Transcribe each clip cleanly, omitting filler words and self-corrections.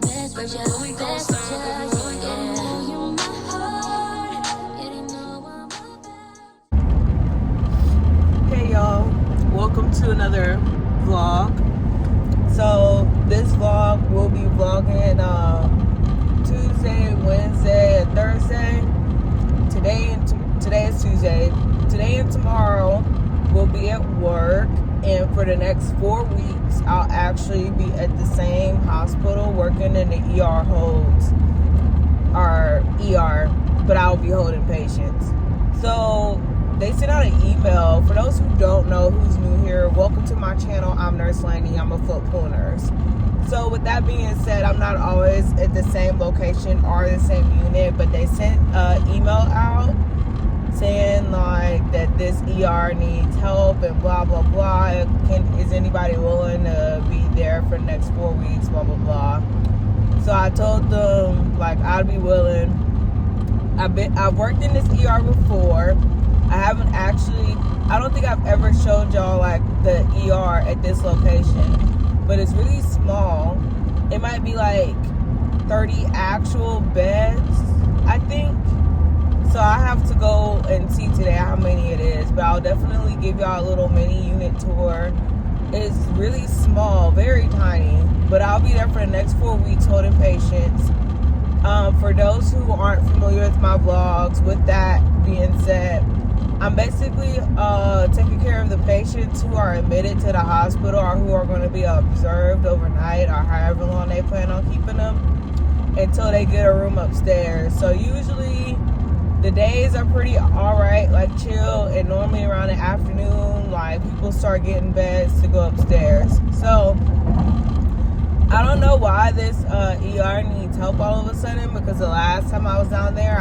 best, but just we best, just yeah. Tell you my heart, yeah, you know I'm Hey y'all, welcome to another vlog. So this vlog will be vlogging Tuesday, Wednesday, and Thursday. Today is Tuesday. Today and tomorrow we'll be at work, and for the next 4 weeks I'll actually be at the same hospital working in the ER holds, or ER, but I'll be holding patients. So they sent out an email. For those who don't know, who's new here, welcome to my channel. I'm Nurse Laney. I'm a foot pool nurse. So with that being said, I'm not always at the same location or the same unit, but they sent an email out saying like that this ER needs help and blah blah blah. Is anybody willing to be there for the next 4 weeks? Blah blah blah. So I told them like I'd be willing. I've worked in this ER before. I don't think I've ever showed y'all like the ER at this location, but it's really small. It might be like 30 actual beds, I think. So I have to go and see today how many it is, but I'll definitely give y'all a little mini unit tour. It's really small, very tiny, but I'll be there for the next 4 weeks holding patients. For those who aren't familiar with my vlogs, with that being said, I'm basically taking care of the patients who are admitted to the hospital or who are going to be observed overnight or however long they plan on keeping them until they get a room upstairs. So usually the days are pretty alright, like chill, and normally around the afternoon, like people start getting beds to go upstairs. So I don't know why this ER needs help all of a sudden, because the last time I was down there,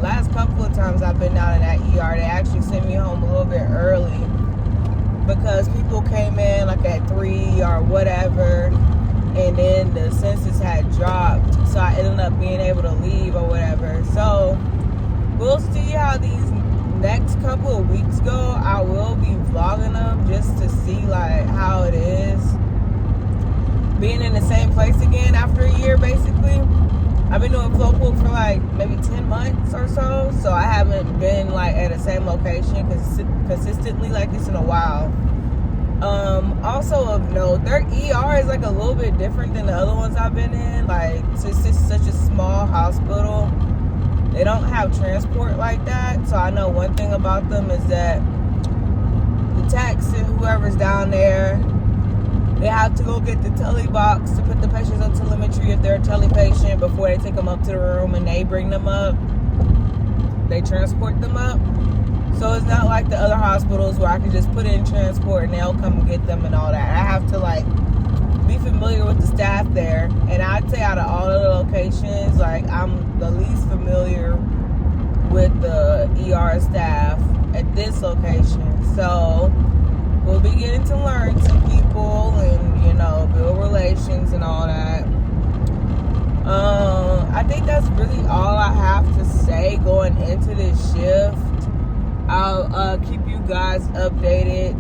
last couple of times I've been down in that ER, they actually sent me home a little bit early because people came in like at 3 or whatever, and then the census had dropped, so I ended up being able to leave or whatever. So we'll see how these next couple of weeks go. I will be vlogging them just to see like how it is being in the same place again after a year, basically. I've been doing flow pool for like maybe 10 months or so, so I haven't been like at the same location consistently like this in a while. Also of note, their ER is like a little bit different than the other ones I've been in. Like, since it's such a small hospital, they don't have transport like that. So I know one thing about them is that the techs and whoever's down there, they have to go get the tele box to put the patients on telemetry if they're a tele patient before they take them up to the room and they bring them up. They transport them up. So it's not like the other hospitals where I can just put in transport and they'll come and get them and all that. I have to like be familiar with the staff there. And I'd say out of all the locations, like I'm the least familiar with the ER staff at this location. So we'll be getting to learn some people and, you know, build relations and all that. I think that's really all I have to say going into this shift. I'll keep you guys updated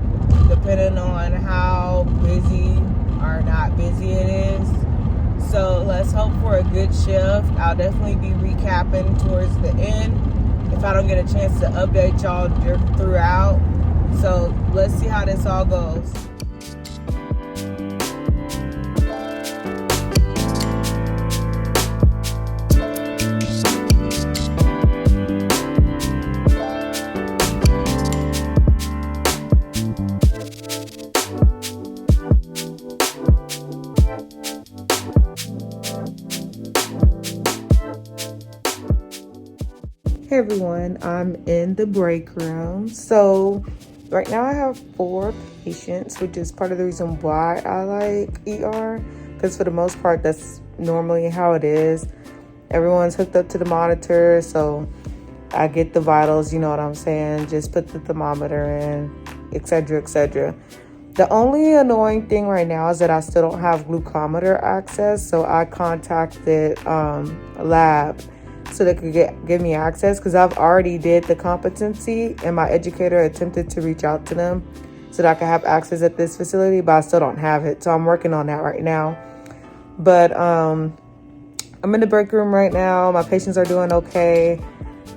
depending on how busy or not busy it is. So let's hope for a good shift. I'll definitely be recapping towards the end if I don't get a chance to update y'all throughout. So let's see how this all goes. Hey everyone, I'm in the break room. So right now I have 4 patients, which is part of the reason why I like ER, because for the most part that's normally how it is. Everyone's hooked up to the monitor, so I get the vitals, you know what I'm saying, just put the thermometer in, etc, etc. The only annoying thing right now is that I still don't have glucometer access, so I contacted a lab so they could give me access, because I've already did the competency and my educator attempted to reach out to them so that I could have access at this facility, but I still don't have it. So I'm working on that right now. But I'm in the break room right now. My patients are doing okay.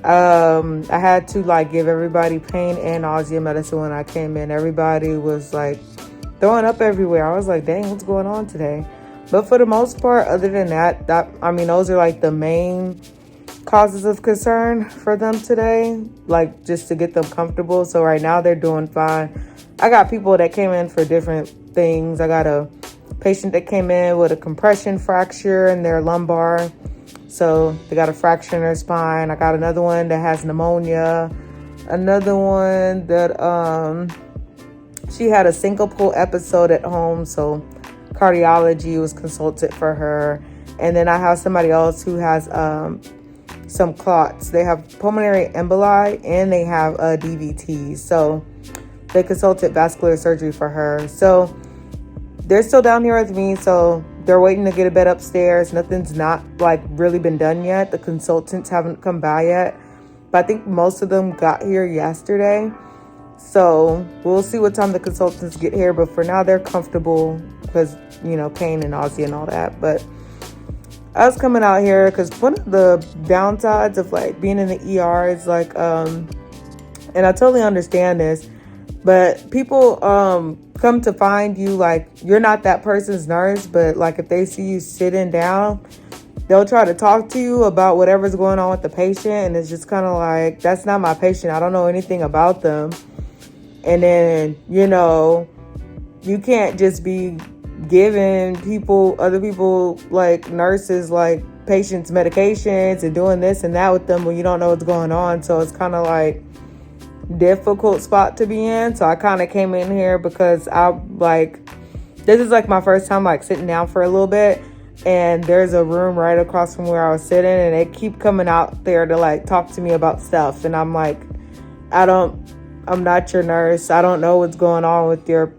I had to like give everybody pain and nausea medicine when I came in. Everybody was like throwing up everywhere. I was like, dang, what's going on today? But for the most part, other than that, those are like the main causes of concern for them today, like just to get them comfortable. So right now they're doing fine. I got people that came in for different things. I got a patient that came in with a compression fracture in their lumbar. So they got a fracture in their spine. I got another one that has pneumonia. Another one that she had a syncopal episode at home, so cardiology was consulted for her. And then I have somebody else who has some clots. They have pulmonary emboli and they have a DVT. So they consulted vascular surgery for her. So they're still down here with me. So they're waiting to get a bed upstairs. Nothing's not like really been done yet. The consultants haven't come by yet. But I think most of them got here yesterday. So we'll see what time the consultants get here. But for now, they're comfortable because, pain and nausea and all that. But I was coming out here because one of the downsides of like being in the ER is like, and I totally understand this, but people come to find you like you're not that person's nurse, but like if they see you sitting down, they'll try to talk to you about whatever's going on with the patient, and it's just kind of like, that's not my patient. I don't know anything about them. And then, you can't just be giving other people like nurses, like patients medications and doing this and that with them when you don't know what's going on. So it's kind of like difficult spot to be in. So I kind of came in here because this is like my first time like sitting down for a little bit, and there's a room right across from where I was sitting, and they keep coming out there to like talk to me about stuff, and I'm like, I'm not your nurse. I don't know what's going on with your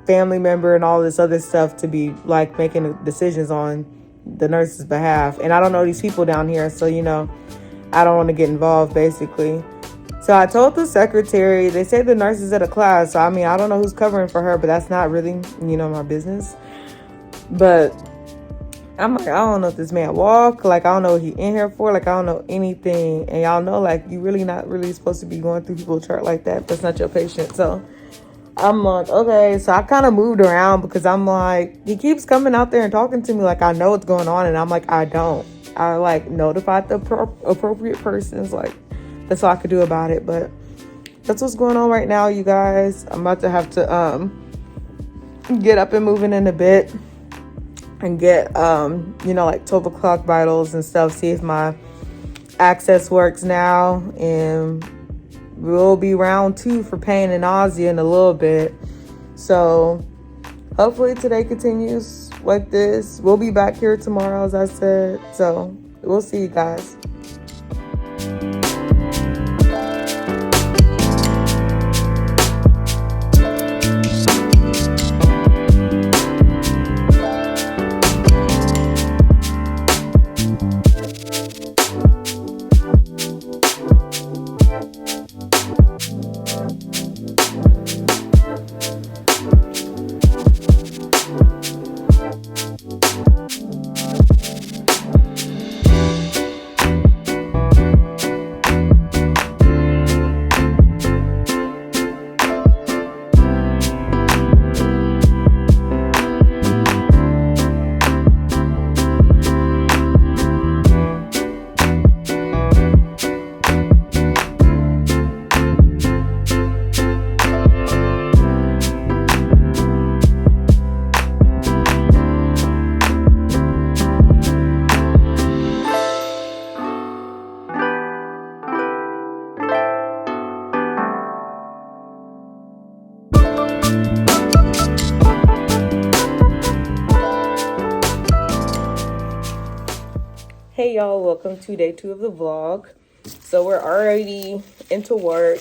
family member and all this other stuff to be like making decisions on the nurse's behalf. And I don't know these people down here, so I don't want to get involved basically. So I told the secretary, they say the nurse is at a class. So I don't know who's covering for her, but that's not really, my business. But I'm like, I don't know if this man walk. Like, I don't know what he in here for. Like, I don't know anything. And y'all know, like, you really not really supposed to be going through people's chart like that. That's not your patient. So I'm like, okay. So I kind of moved around because I'm like, he keeps coming out there and talking to me like I know what's going on. And I'm like, I don't. I like notified the appropriate persons. Like, that's all I could do about it. But that's what's going on right now, you guys. I'm about to have to get up and moving in a bit and get like 12 o'clock vitals and stuff, see if my access works now. And we'll be round 2 for pain and nausea in a little bit. So hopefully today continues like this. We'll be back here tomorrow, as I said. So we'll see you guys. Hey y'all, welcome to day 2 of the vlog. So we're already into work.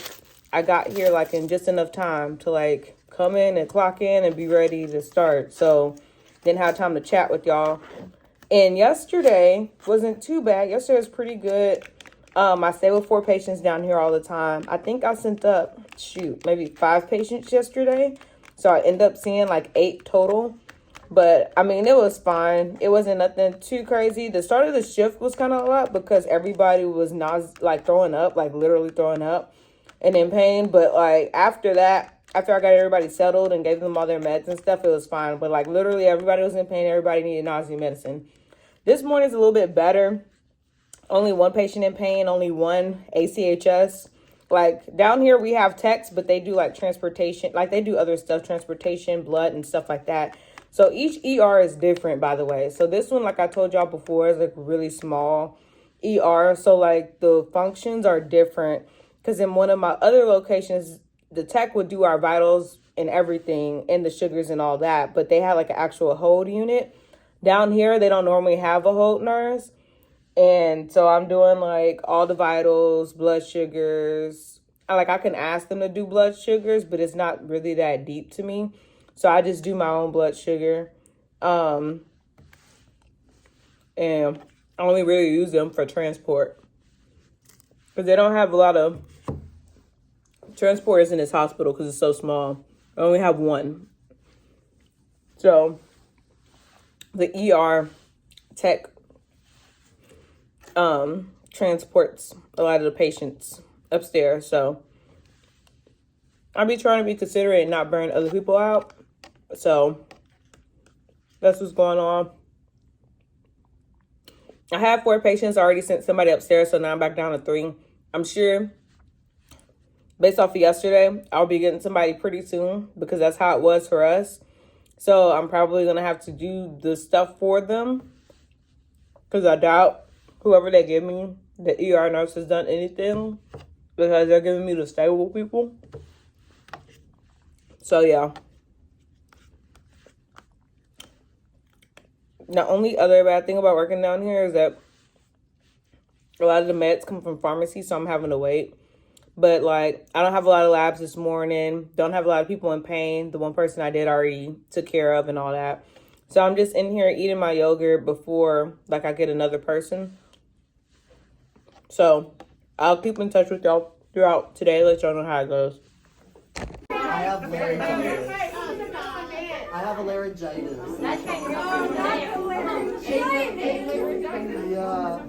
I got here like in just enough time to like come in and clock in and be ready to start. So didn't have time to chat with y'all. And yesterday wasn't too bad. Yesterday was pretty good. I stay with 4 patients down here all the time. I think I sent up, maybe 5 patients yesterday. So I end up seeing like 8 total. But I mean, it was fine. It wasn't nothing too crazy. The start of the shift was kind of a lot because everybody was like throwing up, like literally throwing up and in pain. But like after that, after I got everybody settled and gave them all their meds and stuff, it was fine. But like literally everybody was in pain. Everybody needed nausea medicine. This morning's a little bit better. Only one patient in pain, only one ACHS. Like down here we have techs, but they do like transportation, like they do other stuff, transportation, blood and stuff like that. So each ER is different, by the way. So this one, like I told y'all before, is like really small ER. So like the functions are different. Because in one of my other locations, the tech would do our vitals and everything and the sugars and all that. But they had like an actual hold unit. Down here, they don't normally have a hold nurse. And so I'm doing like all the vitals, blood sugars. I can ask them to do blood sugars, but it's not really that deep to me. So I just do my own blood sugar. And I only really use them for transport. Because they don't have a lot of transporters in this hospital because it's so small. I only have one. So the ER tech transports a lot of the patients upstairs. So I'll be trying to be considerate and not burn other people out. So that's what's going on. I have 4 patients. I already sent somebody upstairs, so now I'm back down to 3. I'm sure, based off of yesterday, I'll be getting somebody pretty soon because that's how it was for us. So I'm probably going to have to do the stuff for them because I doubt whoever they give me, the ER nurse, has done anything because they're giving me the stable people. So, yeah. The only other bad thing about working down here is that a lot of the meds come from pharmacy, so I'm having to wait. But, like, I don't have a lot of labs this morning. Don't have a lot of people in pain. The one person I did already took care of and all that. So I'm just in here eating my yogurt before, like, I get another person. So I'll keep in touch with y'all throughout today. Let y'all know how it goes. I have laryngitis. I have a laryngitis. Yeah.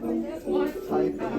Typing.